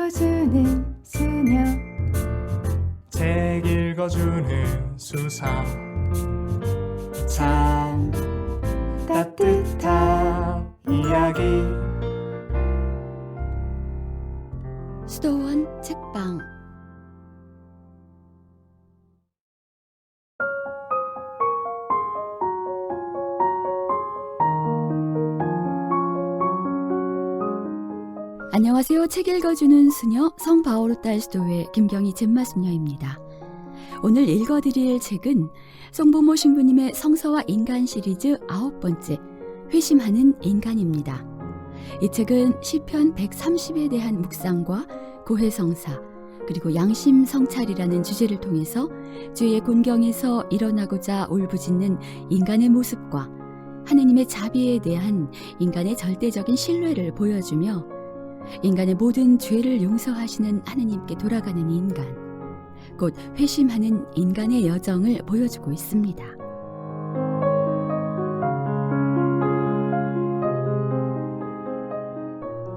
읽어주는 수녀. 책 읽어주는 수사. 참 따뜻한 이야기. 수도원 책방. 안녕하세요. 책 읽어주는 수녀 성바오로딸 수도회 김경희 젬마수녀입니다. 오늘 읽어드릴 책은 송보모 신부님의 성서와 인간 시리즈 9번째 회심하는 인간입니다. 이 책은 시편 130에 대한 묵상과 고해성사 그리고 양심성찰이라는 주제를 통해서 죄의 곤경에서 일어나고자 울부짖는 인간의 모습과 하느님의 자비에 대한 인간의 절대적인 신뢰를 보여주며 인간의 모든 죄를 용서하시는 하느님께 돌아가는 인간, 곧 회심하는 인간의 여정을 보여주고 있습니다.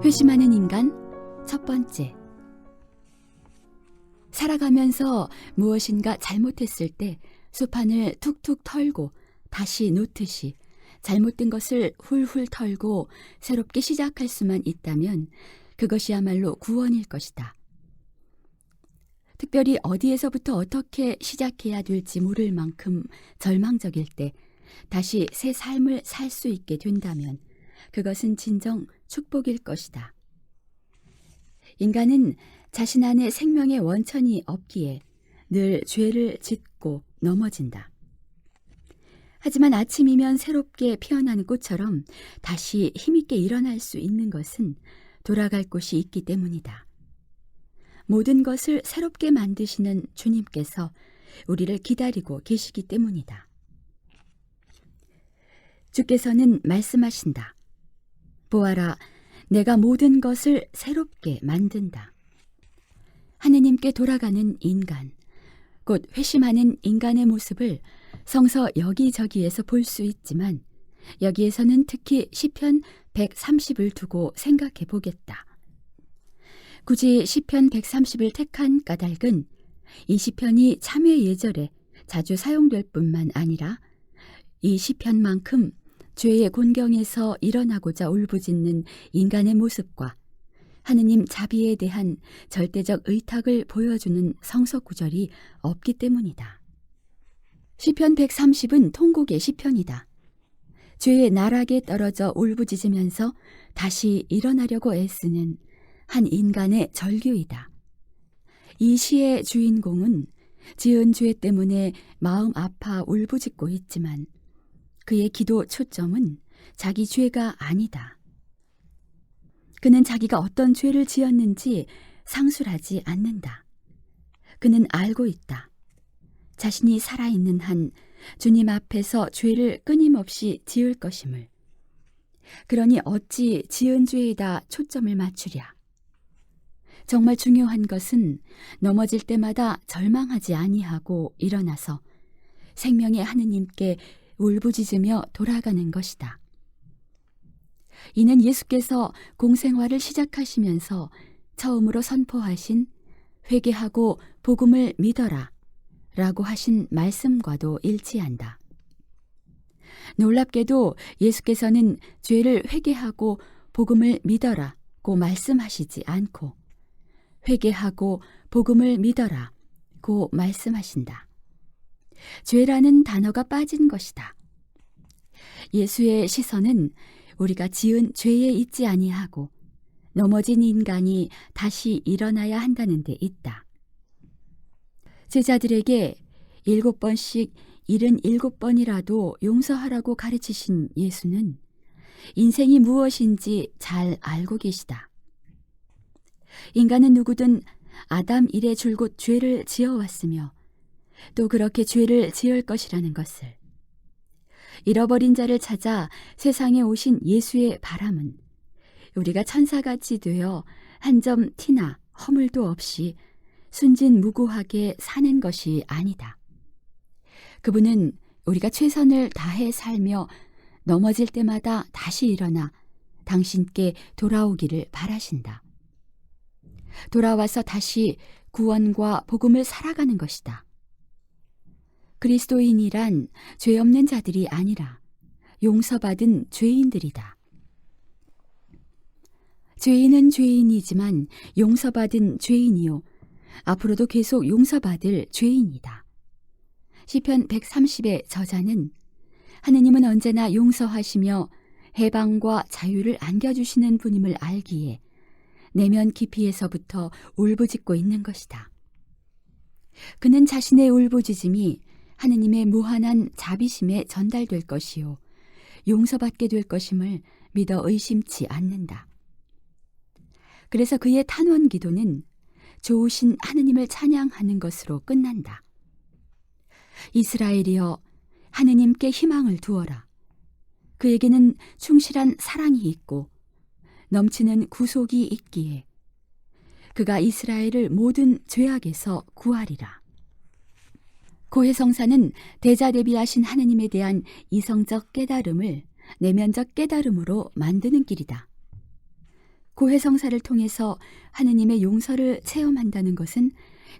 회심하는 인간 첫 번째. 살아가면서 무엇인가 잘못했을 때 소판을 툭툭 털고 다시 놓듯이 잘못된 것을 훌훌 털고 새롭게 시작할 수만 있다면 그것이야말로 구원일 것이다. 특별히 어디에서부터 어떻게 시작해야 될지 모를 만큼 절망적일 때 다시 새 삶을 살 수 있게 된다면 그것은 진정 축복일 것이다. 인간은 자신 안에 생명의 원천이 없기에 늘 죄를 짓고 넘어진다. 하지만 아침이면 새롭게 피어나는 꽃처럼 다시 힘있게 일어날 수 있는 것은 돌아갈 곳이 있기 때문이다. 모든 것을 새롭게 만드시는 주님께서 우리를 기다리고 계시기 때문이다. 주께서는 말씀하신다. 보아라, 내가 모든 것을 새롭게 만든다. 하느님께 돌아가는 인간, 곧 회심하는 인간의 모습을 성서 여기저기에서 볼 수 있지만 여기에서는 특히 시편 130을 두고 생각해 보겠다. 굳이 시편 130을 택한 까닭은 이 시편이 참회 예절에 자주 사용될 뿐만 아니라 이 시편만큼 죄의 곤경에서 일어나고자 울부짖는 인간의 모습과 하느님 자비에 대한 절대적 의탁을 보여주는 성서 구절이 없기 때문이다. 시편 130은 통곡의 시편이다. 죄의 나락에 떨어져 울부짖으면서 다시 일어나려고 애쓰는 한 인간의 절규이다. 이 시의 주인공은 지은 죄 때문에 마음 아파 울부짖고 있지만 그의 기도 초점은 자기 죄가 아니다. 그는 자기가 어떤 죄를 지었는지 상술하지 않는다. 그는 알고 있다. 자신이 살아있는 한 주님 앞에서 죄를 끊임없이 지을 것임을. 그러니 어찌 지은 죄에다 초점을 맞추랴. 정말 중요한 것은 넘어질 때마다 절망하지 아니하고 일어나서 생명의 하느님께 울부짖으며 돌아가는 것이다. 이는 예수께서 공생활을 시작하시면서 처음으로 선포하신 회개하고 복음을 믿어라 라고 하신 말씀과도 일치한다. 놀랍게도 예수께서는 죄를 회개하고 복음을 믿어라고 말씀하시지 않고 회개하고 복음을 믿어라고 말씀하신다. 죄라는 단어가 빠진 것이다. 예수의 시선은 우리가 지은 죄에 있지 아니하고 넘어진 인간이 다시 일어나야 한다는 데 있다. 제자들에게 7번씩 77번이라도 용서하라고 가르치신 예수는 인생이 무엇인지 잘 알고 계시다. 인간은 누구든 아담 이래 줄곧 죄를 지어왔으며 또 그렇게 죄를 지을 것이라는 것을, 잃어버린 자를 찾아 세상에 오신 예수의 바람은 우리가 천사같이 되어 한 점 티나 허물도 없이 순진무구하게 사는 것이 아니다. 그분은 우리가 최선을 다해 살며 넘어질 때마다 다시 일어나 당신께 돌아오기를 바라신다. 돌아와서 다시 구원과 복음을 살아가는 것이다. 그리스도인이란 죄 없는 자들이 아니라 용서받은 죄인들이다. 죄인은 죄인이지만 용서받은 죄인이요, 앞으로도 계속 용서받을 죄인이다. 시편 130의 저자는 하느님은 언제나 용서하시며 해방과 자유를 안겨주시는 분임을 알기에 내면 깊이에서부터 울부짖고 있는 것이다. 그는 자신의 울부짖음이 하느님의 무한한 자비심에 전달될 것이요, 용서받게 될 것임을 믿어 의심치 않는다. 그래서 그의 탄원 기도는 좋으신 하느님을 찬양하는 것으로 끝난다. 이스라엘이여, 하느님께 희망을 두어라. 그에게는 충실한 사랑이 있고 넘치는 구속이 있기에 그가 이스라엘을 모든 죄악에서 구하리라. 고해성사는 대자대비하신 하느님에 대한 이성적 깨달음을 내면적 깨달음으로 만드는 길이다. 고해성사를 통해서 하느님의 용서를 체험한다는 것은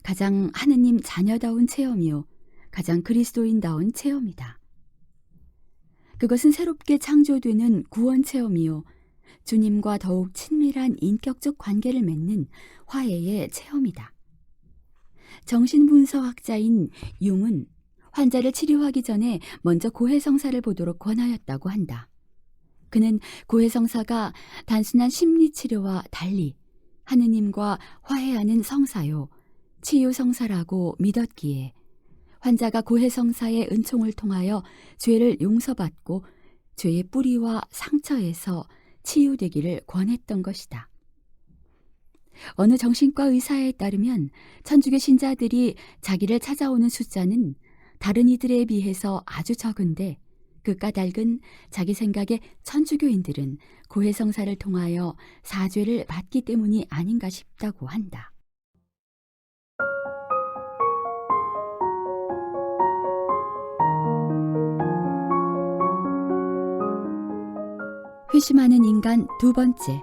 가장 하느님 자녀다운 체험이요, 가장 그리스도인다운 체험이다. 그것은 새롭게 창조되는 구원 체험이요, 주님과 더욱 친밀한 인격적 관계를 맺는 화해의 체험이다. 정신분석학자인 융은 환자를 치료하기 전에 먼저 고해성사를 보도록 권하였다고 한다. 그는 고해성사가 단순한 심리치료와 달리 하느님과 화해하는 성사요, 치유성사라고 믿었기에 환자가 고해성사의 은총을 통하여 죄를 용서받고 죄의 뿌리와 상처에서 치유되기를 권했던 것이다. 어느 정신과 의사에 따르면 천주교 신자들이 자기를 찾아오는 숫자는 다른 이들에 비해서 아주 적은데 그 까닭은 자기 생각에 천주교인들은 고해성사를 통하여 사죄를 받기 때문이 아닌가 싶다고 한다. 회심하는 인간 두 번째.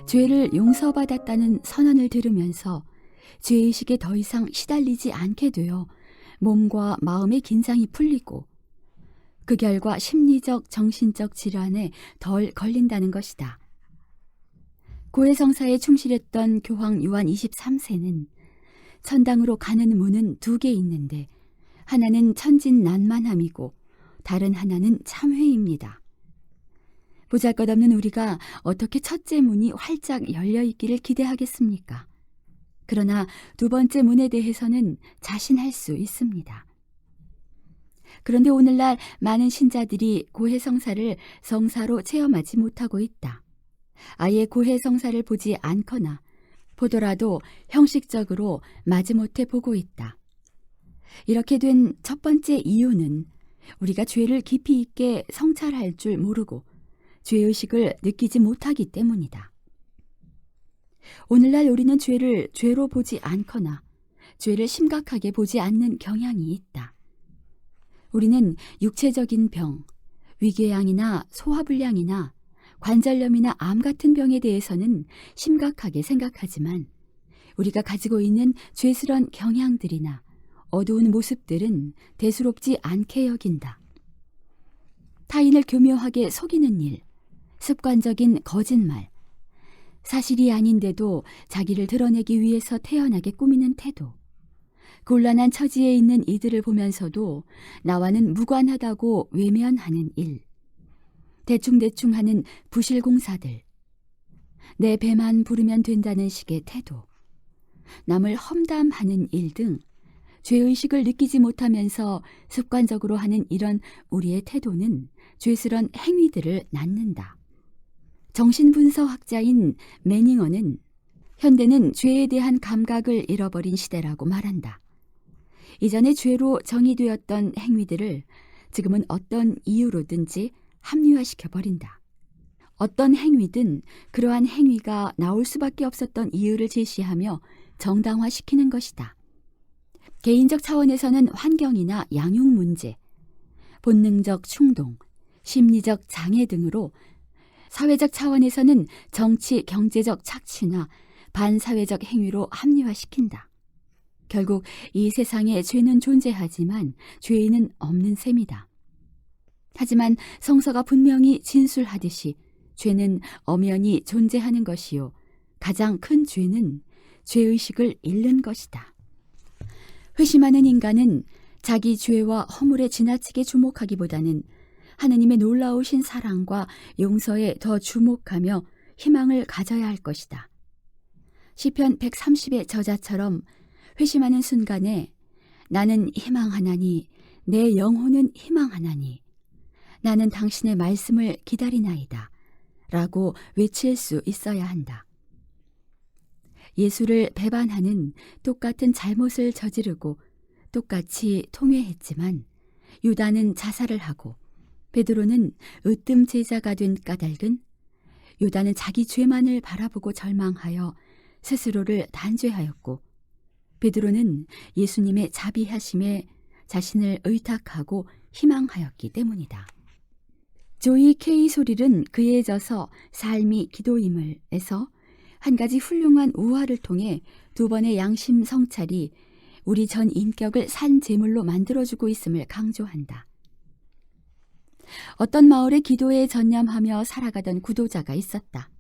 죄를 용서받았다는 선언을 들으면서 죄의식에 더 이상 시달리지 않게 되어 몸과 마음의 긴장이 풀리고 그 결과 심리적, 정신적 질환에 덜 걸린다는 것이다. 고해성사에 충실했던 교황 요한 23세는 천당으로 가는 문은 두 개 있는데 하나는 천진난만함이고 다른 하나는 참회입니다. 보잘것없는 우리가 어떻게 첫째 문이 활짝 열려있기를 기대하겠습니까? 그러나 두 번째 문에 대해서는 자신할 수 있습니다. 그런데 오늘날 많은 신자들이 고해성사를 성사로 체험하지 못하고 있다. 아예 고해성사를 보지 않거나 보더라도 형식적으로 마지못해 보고 있다. 이렇게 된 첫 번째 이유는 우리가 죄를 깊이 있게 성찰할 줄 모르고 죄의식을 느끼지 못하기 때문이다. 오늘날 우리는 죄를 죄로 보지 않거나 죄를 심각하게 보지 않는 경향이 있다. 우리는 육체적인 병, 위궤양이나 소화불량이나 관절염이나 암 같은 병에 대해서는 심각하게 생각하지만 우리가 가지고 있는 죄스런 경향들이나 어두운 모습들은 대수롭지 않게 여긴다. 타인을 교묘하게 속이는 일, 습관적인 거짓말, 사실이 아닌데도 자기를 드러내기 위해서 태연하게 꾸미는 태도, 곤란한 처지에 있는 이들을 보면서도 나와는 무관하다고 외면하는 일, 대충대충 하는 부실공사들, 내 배만 부르면 된다는 식의 태도, 남을 험담하는 일 등 죄의식을 느끼지 못하면서 습관적으로 하는 이런 우리의 태도는 죄스런 행위들을 낳는다. 정신분석학자인 매닝어는 현대는 죄에 대한 감각을 잃어버린 시대라고 말한다. 이전에 죄로 정의되었던 행위들을 지금은 어떤 이유로든지 합리화시켜버린다. 어떤 행위든 그러한 행위가 나올 수밖에 없었던 이유를 제시하며 정당화시키는 것이다. 개인적 차원에서는 환경이나 양육 문제, 본능적 충동, 심리적 장애 등으로 사회적 차원에서는 정치, 경제적 착취나 반사회적 행위로 합리화시킨다. 결국 이 세상에 죄는 존재하지만 죄인은 없는 셈이다. 하지만 성서가 분명히 진술하듯이 죄는 엄연히 존재하는 것이요. 가장 큰 죄는 죄의식을 잃는 것이다. 회심하는 인간은 자기 죄와 허물에 지나치게 주목하기보다는 하느님의 놀라우신 사랑과 용서에 더 주목하며 희망을 가져야 할 것이다. 시편 130의 저자처럼 회심하는 순간에 나는 희망하나니 내 영혼은 희망하나니 나는 당신의 말씀을 기다리나이다 라고 외칠 수 있어야 한다. 예수를 배반하는 똑같은 잘못을 저지르고 똑같이 통회했지만 유다는 자살을 하고 베드로는 으뜸 제자가 된 까닭은 유다는 자기 죄만을 바라보고 절망하여 스스로를 단죄하였고 베드로는 예수님의 자비하심에 자신을 의탁하고 희망하였기 때문이다. 조이 케이 소릴은 그에 져서 삶이 기도임을에서 한 가지 훌륭한 우화를 통해 두 번의 양심 성찰이 우리 전 인격을 산 제물로 만들어주고 있음을 강조한다. 어떤 마을에 기도에 전념하며 살아가던 구도자가 있었다.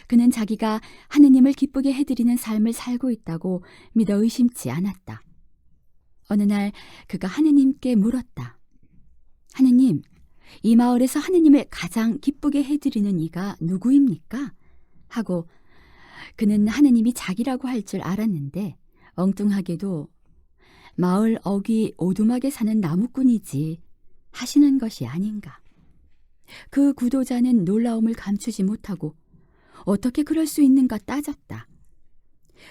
그는 자기가 하느님을 기쁘게 해드리는 삶을 살고 있다고 믿어 의심치 않았다. 어느 날 그가 하느님께 물었다. 하느님, 이 마을에서 하느님을 가장 기쁘게 해드리는 이가 누구입니까? 하고 그는 하느님이 자기라고 할 줄 알았는데 엉뚱하게도 마을 어귀 오두막에 사는 나무꾼이지 하시는 것이 아닌가. 그 구도자는 놀라움을 감추지 못하고 어떻게 그럴 수 있는가 따졌다.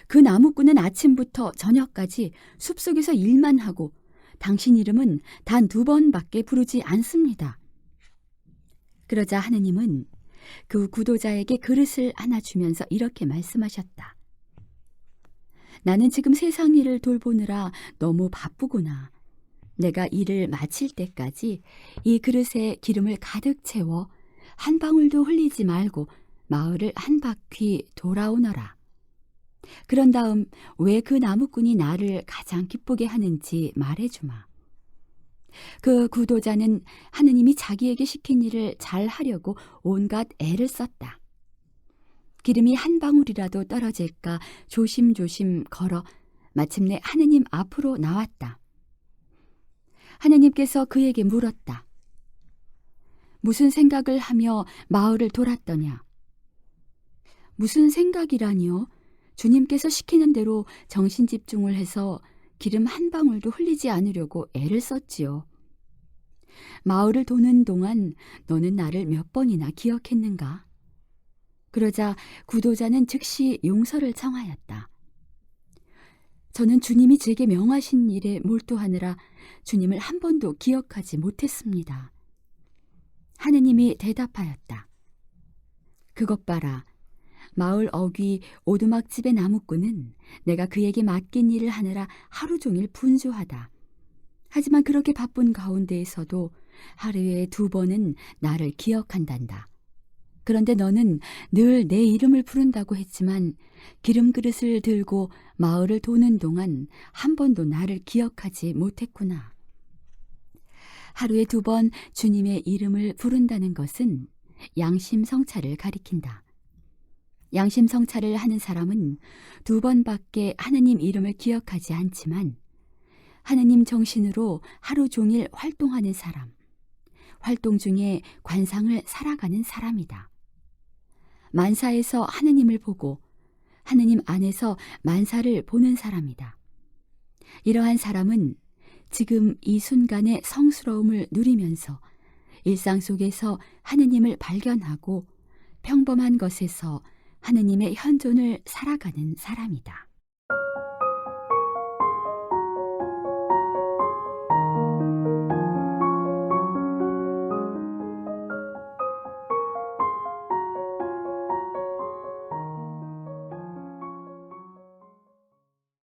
그 나무꾼은 아침부터 저녁까지 숲속에서 일만 하고 당신 이름은 단 2번밖에 부르지 않습니다. 그러자 하느님은 그 구도자에게 그릇을 하나 주면서 이렇게 말씀하셨다. 나는 지금 세상 일을 돌보느라 너무 바쁘구나. 내가 일을 마칠 때까지 이 그릇에 기름을 가득 채워 한 방울도 흘리지 말고 마을을 한 바퀴 돌아오너라. 그런 다음 왜 그 나무꾼이 나를 가장 기쁘게 하는지 말해주마. 그 구도자는 하느님이 자기에게 시킨 일을 잘 하려고 온갖 애를 썼다. 기름이 한 방울이라도 떨어질까 조심조심 걸어 마침내 하느님 앞으로 나왔다. 하느님께서 그에게 물었다. 무슨 생각을 하며 마을을 돌았더냐? 무슨 생각이라니요? 주님께서 시키는 대로 정신 집중을 해서 기름 한 방울도 흘리지 않으려고 애를 썼지요. 마을을 도는 동안 너는 나를 몇 번이나 기억했는가? 그러자 구도자는 즉시 용서를 청하였다. 저는 주님이 제게 명하신 일에 몰두하느라 주님을 한 번도 기억하지 못했습니다. 하느님이 대답하였다. 그것 봐라. 마을 어귀 오두막집의 나무꾼은 내가 그에게 맡긴 일을 하느라 하루 종일 분주하다. 하지만 그렇게 바쁜 가운데에서도 하루에 2번은 나를 기억한단다. 그런데 너는 늘 내 이름을 부른다고 했지만 기름 그릇을 들고 마을을 도는 동안 한 번도 나를 기억하지 못했구나. 하루에 2번 주님의 이름을 부른다는 것은 양심 성찰을 가리킨다. 양심 성찰을 하는 사람은 2번밖에 하느님 이름을 기억하지 않지만 하느님 정신으로 하루 종일 활동하는 사람, 활동 중에 관상을 살아가는 사람이다. 만사에서 하느님을 보고 하느님 안에서 만사를 보는 사람이다. 이러한 사람은 지금 이 순간의 성스러움을 누리면서 일상 속에서 하느님을 발견하고 평범한 것에서 하느님의 현존을 살아가는 사람이다.